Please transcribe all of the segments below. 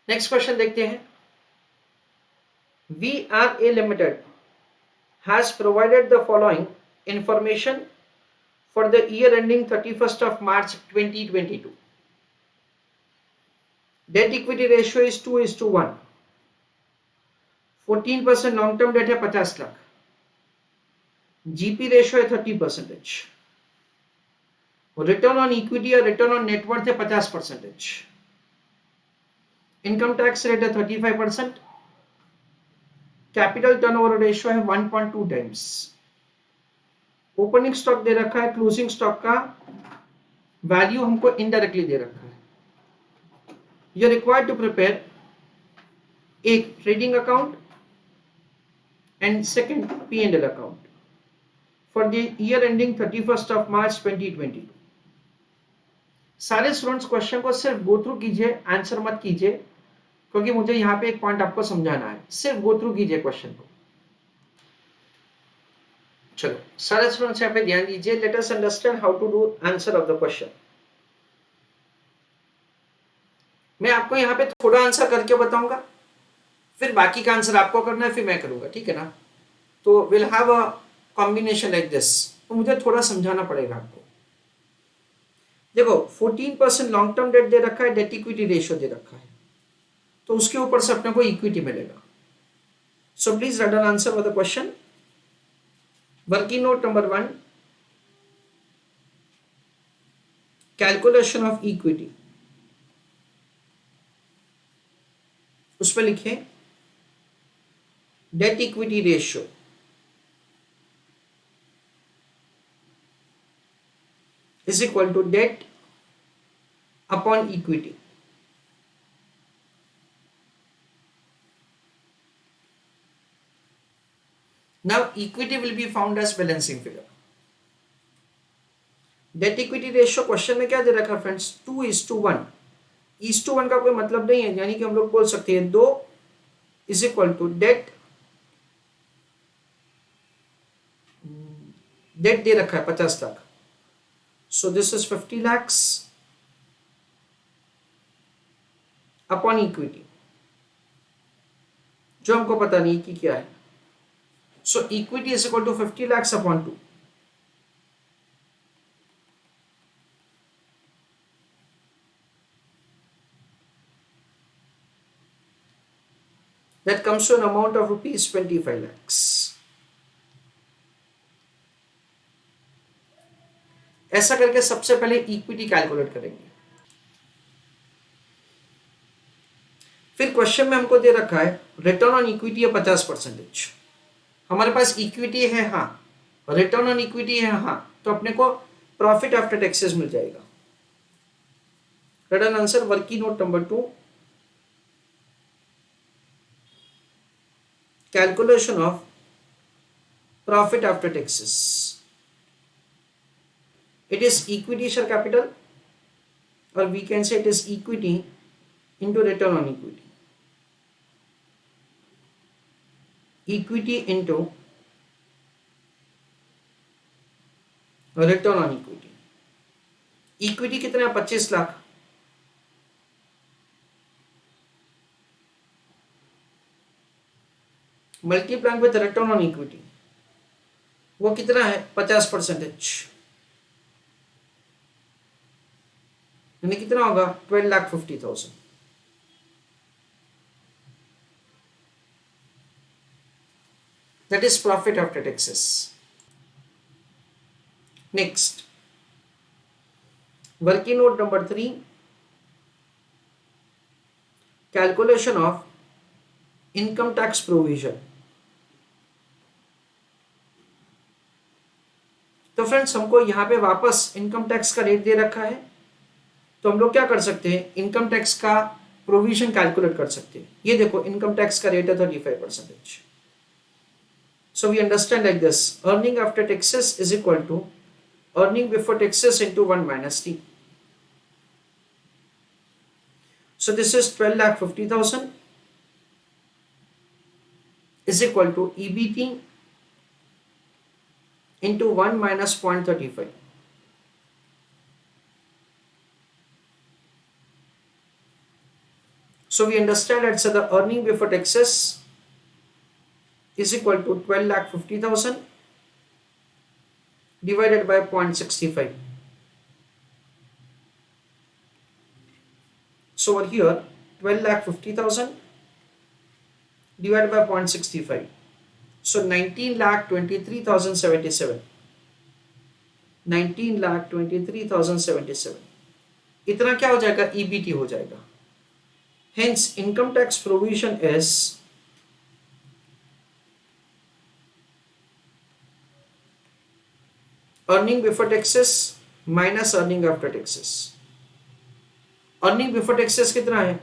Next question देखते हैं। VRA Limited has provided the following information for the year ending 31st of March 2022. Debt equity ratio is 2:1. 14% long term debt है 50 lakh. GP ratio है 30%। Return on equity या return on net worth है 50%। Income tax rate है 35%। Capital turnover ratio है 1.2 times. Opening stock दे रखा है, closing stock का वैल्यू हमको इनडायरेक्टली दे रखा है। You are required to prepare एक trading account and second P&L account for the year ending 31st of March 2022. सारे स्टूडेंट्स क्वेश्चन को सिर्फ गो थ्रू कीजिए, आंसर मत कीजिए, क्योंकि मुझे यहाँ पे एक पॉइंट आपको समझाना है। सिर्फ गो थ्रू कीजिए क्वेश्चन को। चलो सारे स्टूडेंट्स यहाँ पे ध्यान दीजिए। Let us understand how to do answer of the question. मैं आपको यहाँ पे थोड़ा आंसर करके बताऊंगा, फिर बाकी का आंसर आपको करना है, फिर मैं करूंगा, ठीक है ना। तो will have a combination like this. तो मुझे थोड़ा समझाना पड़ेगा आपको। देखो 14% लॉन्ग टर्म डेट दे रखा है, डेट इक्विटी रेशियो दे रखा है, तो उसके ऊपर से अपने को इक्विटी मिलेगा। So please right an answer for the question. Working note number 1, calculation of equity, उस पर लिखें debt equity ratio is equal to debt upon equity. Now equity will be found as balancing figure. Debt equity ratio question में क्या दे रखा है friends? 2:1. 1:1 का कोई मतलब नहीं है, यानी कि हम लोग बोल सकते हैं 2 is equal to debt दे रखा है 50 lakh. So this is 50 lakhs upon equity, जो हमको पता नहीं कि क्या है। So equity is equal to 50 lakhs upon 2. That comes to an amount of rupees 25 lakhs. ऐसा करके सबसे पहले इक्विटी कैलकुलेट करेंगे। फिर क्वेश्चन में हमको दे रखा है रिटर्न ऑन इक्विटी है 50%। हमारे पास इक्विटी है हाँ, रिटर्न ऑन इक्विटी है हाँ, तो अपने को प्रॉफिट आफ्टर टैक्सेस मिल जाएगा। Return answer working note number 2, calculation of profit after taxes. It is equity share capital, or we can say it is equity into return on equity. Equity into return on equity. Equity कितना है? 25 lakh. Multiplying with return on equity, वो कितना है? 50%। यानी कितना होगा? 12,50,000। That is profit after taxes. Next, working note number 3, calculation of income tax provision. तो friends हमको यहाँ पे वापस इनकम टैक्स का रेट दे रखा है, तो हम लोग क्या कर सकते हैं? इनकम टैक्स का प्रोविजन कैलकुलेट कर सकते हैं। ये देखो इनकम टैक्स का रेट है 35%। So we understand like this, earning after taxes is equal to earning before taxes into 1 - t। So this is 12,50,000 is equal to EBT into 1 minus 0.35. So we understand that so the earning before taxes is equal to 12,50,000 divided by 0.65. So over here 12,50,000 divided by 0.65. So 19,23,077. 19,23,077 इतना क्या हो जाएगा, EBT हो जाएगा. Hence income tax provision is earning before taxes minus earning after taxes. Earning before taxes कितना है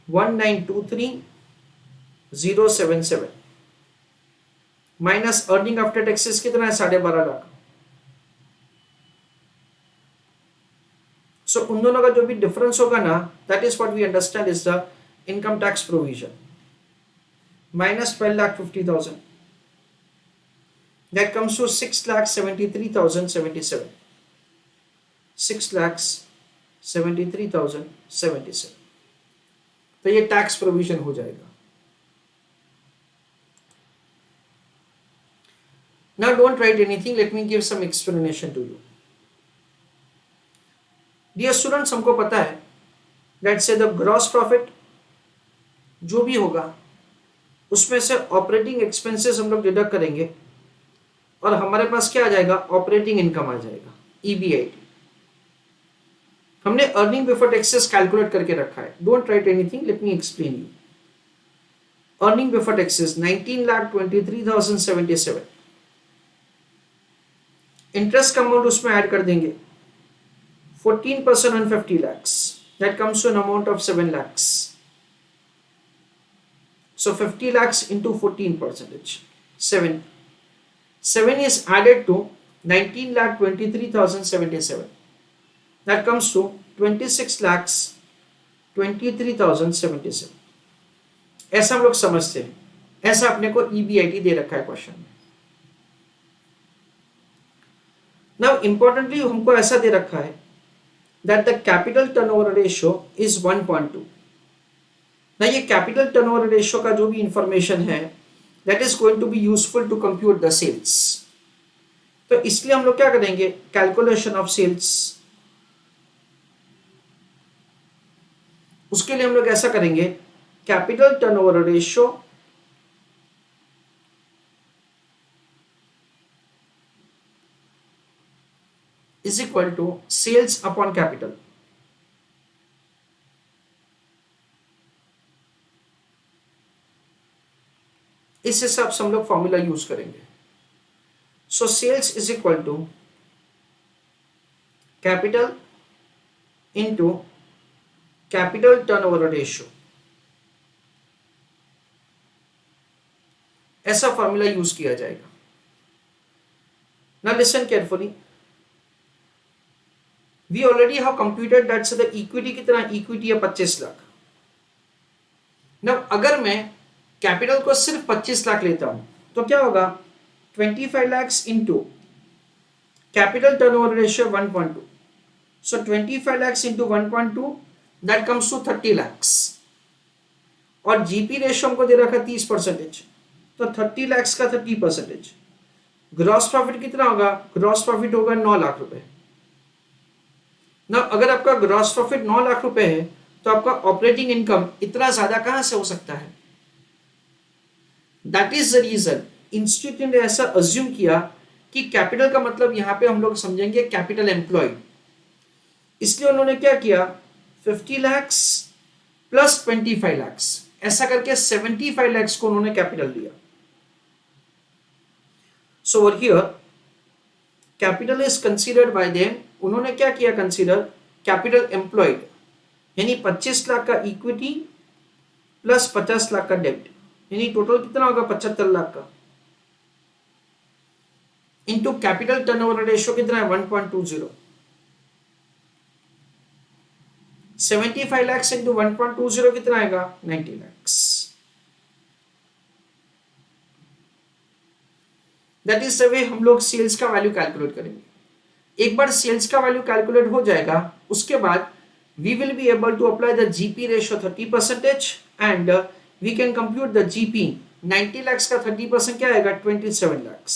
1923,077 minus earning after taxes कितना है 12.5 लाख. सो उन दोनों का जो भी डिफरेंस होगा ना, that is what we understand is the income tax provision. Minus 12,50,000 that comes to 6,73,077. 6,73,077. तो ये टैक्स प्रोविजन हो जाएगा. Now don't write anything, let me give some explanation to you. Dear students, हमको पता है that say the gross profit जो भी होगा उसमें से ऑपरेटिंग एक्सपेंसेस हम लोग डिडक्ट करेंगे और हमारे पास क्या आ जाएगा, ऑपरेटिंग इनकम आ जाएगा, EBIT. हमने अर्निंग बिफोर टैक्सेस कैलकुलेट करके रखा है. Don't write anything, let me explain you. Earning before taxes 19,23,077. Interest का अमाउंट उसमें ऐड कर देंगे 14% on 50 lakhs. That comes to an amount of 7 lakhs. So 50 lakhs into 14%. 7 is added to 19,23,077. That comes to 26,23,077. ऐसा हम लोग समझते हैं. ऐसा अपने को EBIT दे रखा है क्वेश्चन में. Now importantly हमको ऐसा दे रखा है that the capital turnover ratio is 1.2. Now ये capital turnover ratio का जो भी information है that is going to be useful to compute the sales. तो इसलिए हम लोग क्या करेंगे, calculation of sales. उसके लिए हम लोग ऐसा करेंगे, capital turnover ratio is equal to sales upon capital. इस हिसाब से हम लोग फॉर्मूला यूज करेंगे. So sales is equal to capital into capital turnover ratio. ऐसा फॉर्मूला यूज किया जाएगा. Now listen carefully. We already have computed that so the equity कितना, equity है 25 लाख. Now अगर मैं कैपिटल को सिर्फ 25 लाख लेता हूं तो क्या होगा, 25 lakhs into capital turnover ratio 1.2. So 25 lakhs into 1.2 that comes to 30 lakhs. और जीपी रेशियो हमको दे रखा 30%. तो 30 lakhs का 30%. ग्रॉस प्रॉफिट कितना होगा, ग्रॉस प्रॉफिट होगा 9 लाख रुपए. ना अगर आपका ग्रॉस प्रॉफिट 9 लाख रुपए है तो आपका ऑपरेटिंग इनकम इतना ज्यादा कहां से हो सकता है. That is the reason institute ने ऐसा अज्यूम किया कि कैपिटल का मतलब यहां पे हम लोग समझेंगे कैपिटल एम्प्लॉयड. इसलिए उन्होंने क्या किया, 50 lakhs प्लस 25 lakhs ऐसा करके 75 lakhs को उन्होंने कैपिटल दिया. So over here capital is considered bye them. उन्होंने क्या किया, कंसीडर कैपिटल एम्प्लॉयड, यानी 25 लाख का इक्विटी प्लस 50 लाख का डेब्ट, यानी टोटल कितना होगा 75 लाख का, इनटू कैपिटल टर्नओवर रेशियो कितना है 1.20. 75 lakhs इंटू 1.20 कितना आएगा 90 lakhs. That is the way हम लोग सेल्स का वैल्यू कैलकुलेट करेंगे. एक बार सेल्स का वैल्यू कैलकुलेट हो जाएगा उसके बाद we will be able to apply the GP ratio 30% and we can compute the GP 90 lakhs का 30% क्या आएगा 27 lakhs।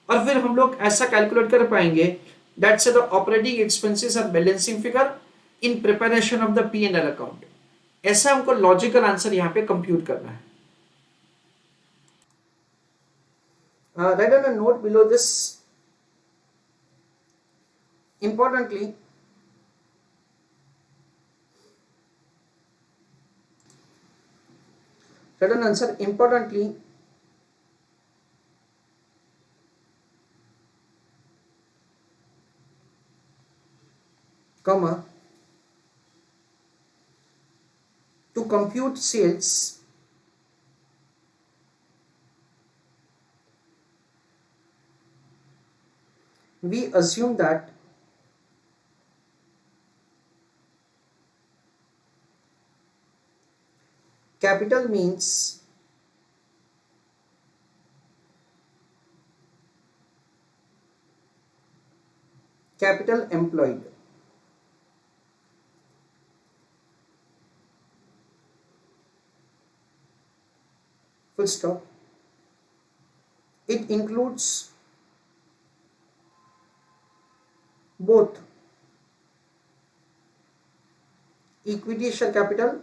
और फिर हम लोग ऐसा कैलकुलेट कर पाएंगे दैट्स द ऑपरेटिंग एक्सपेंसेस और balancing figure in preparation of the P&L account. ऐसा हमको लॉजिकल आंसर यहाँ पे कंप्यूट करना है। Write down a note below this. Importantly, write an answer. Importantly, comma, to compute sales, we assume that capital means capital employed. Full stop. It includes both equity share capital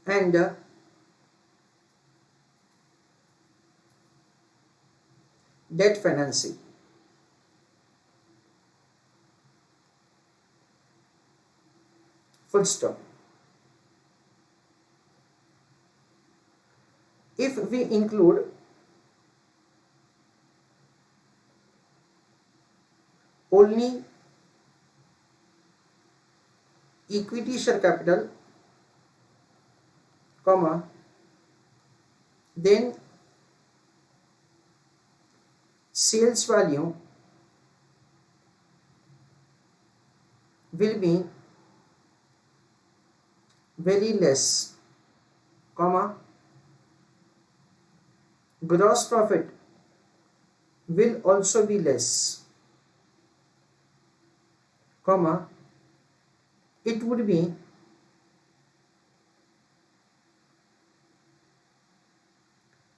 and debt financing. Full stop. If we include only equity share capital, comma, then sales value will be very less, comma, gross profit will also be less, comma, it would be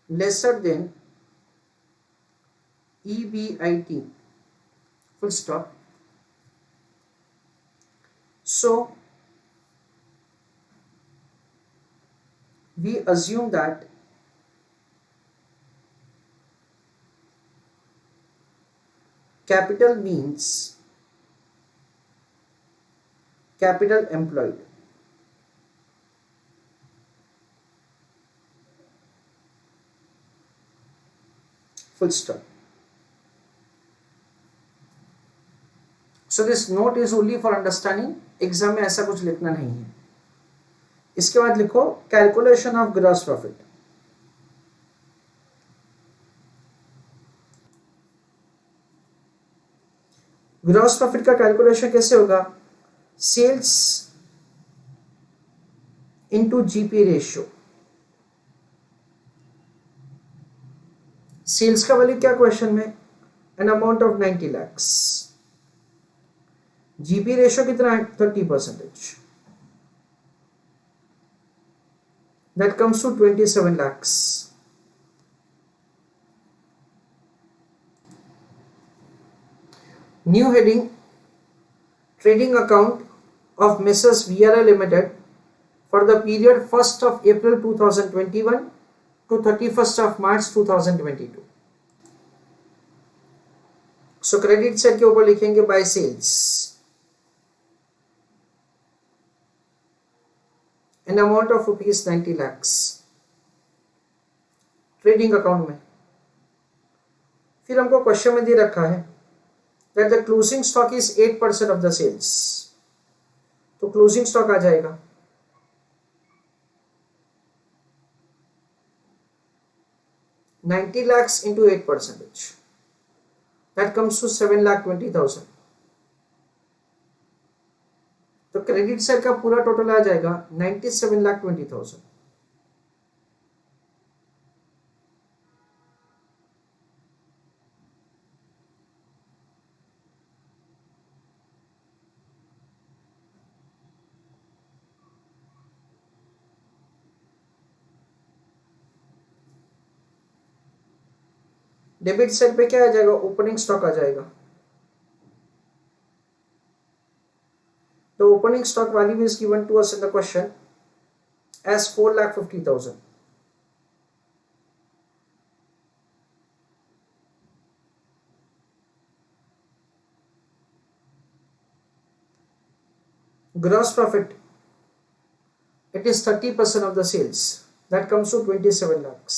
lesser than EBIT, full stop. So we assume that capital means capital employed. Full stop. So this note is only for understanding. Exam में ऐसा कुछ लिखना नहीं है। इसके बाद लिखो calculation of gross profit. Gross profit का कैलकुलेशन कैसे होगा? Sales into GP ratio. Sales का वैल्यू क्या क्वेश्चन में? An amount of 90 lakhs। GP ratio कितना है? 30%। That comes to 27 lakhs। New heading, trading account of Messrs. VRL Limited for the period 1st of April 2021 to 31st of March 2022. So credit side के ऊपर लिखेंगे by sales an amount of rupees 90 lakhs trading account में। फिर हमको question में दे रखा है that the closing stock is 8% of the sales, तो क्लोजिंग स्टॉक आ जाएगा 90 lakhs into 8%, that comes to 7,20,000। तो क्रेडिट साइड का पूरा टोटल आ जाएगा 97,20,000। डेबिट साइड पे क्या आ जाएगा, ओपनिंग स्टॉक आ जाएगा। The opening stock value is given to us in the question as 4,50,000. Gross profit, it is 30% of the sales. That comes to 27 lakhs.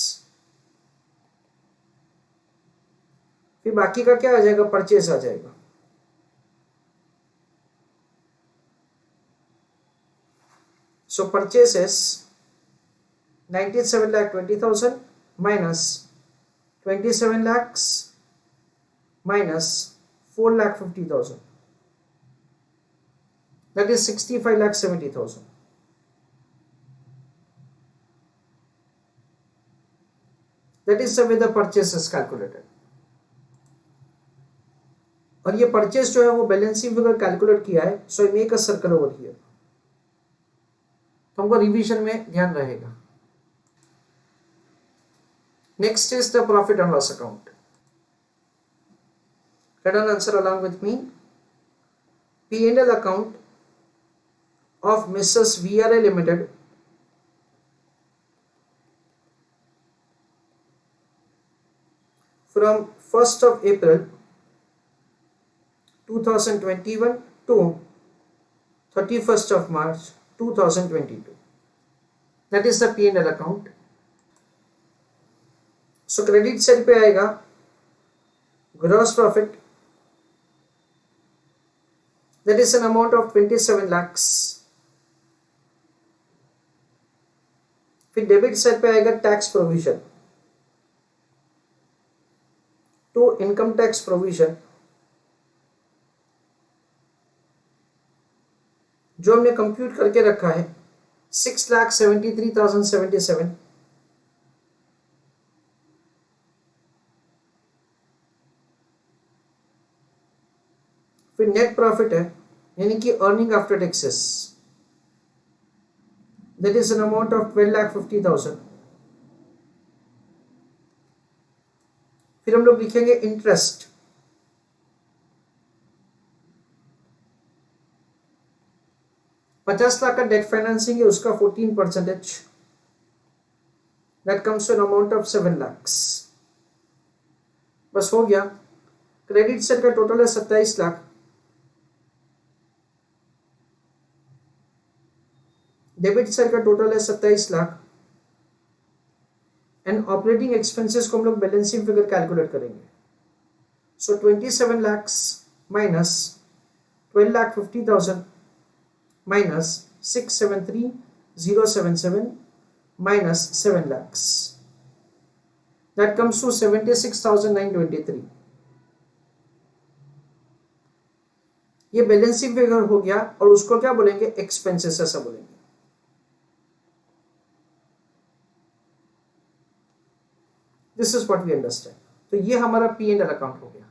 फिर बाकी का क्या आ जाएगा, परचेस आ जाएगा। So purchase is 97,20,000 minus 27 lakhs minus 4,50,000. That is 65,70,000. That is the way the purchase is calculated. और ये purchase जो है वो बैलेंसिंग फिगर कैलकुलेट किया है। So make a circle over here, तो हमको रिवीजन में ध्यान रहेगा। Next is the profit and loss account. Write an answer along with me. P&L account of Mrs. VRA Limited from 1st of April 2021 to 31st of March 2022. That is the P&L account. So credit side पे आएगा gross profit, that is an amount of 27 lakhs. फिर debit side पे आएगा tax provision, to income tax provision जो हमने compute करके रखा है 6,73,077। फिर नेट प्रॉफिट है यानी कि earning after taxes, that is an amount of 12,50,000। फिर हम लोग लिखेंगे इंटरेस्ट, $50 लाख का डेट फाइनेंसिंग है, उसका 14%, that comes to an amount of 7 lakhs। बस हो गया। क्रेडिट साइड का टोटल है 27 लाख, डेबिट साइड का टोटल है 27 लाख, एंड ऑपरेटिंग एक्सपेंसेस को हम लोग बैलेंसिंग फिगर कैलकुलेट करेंगे। सो 27 lakhs minus 12,50,000 minus 673,077 minus 7 lakhs, that comes to 76,923। ये बैलेंसिंग फिगर हो गया और उसको क्या बोलेंगे, एक्सपेंसेस ऐसा बोलेंगे। This is what we understand. तो ये हमारा P&L अकाउंट हो गया।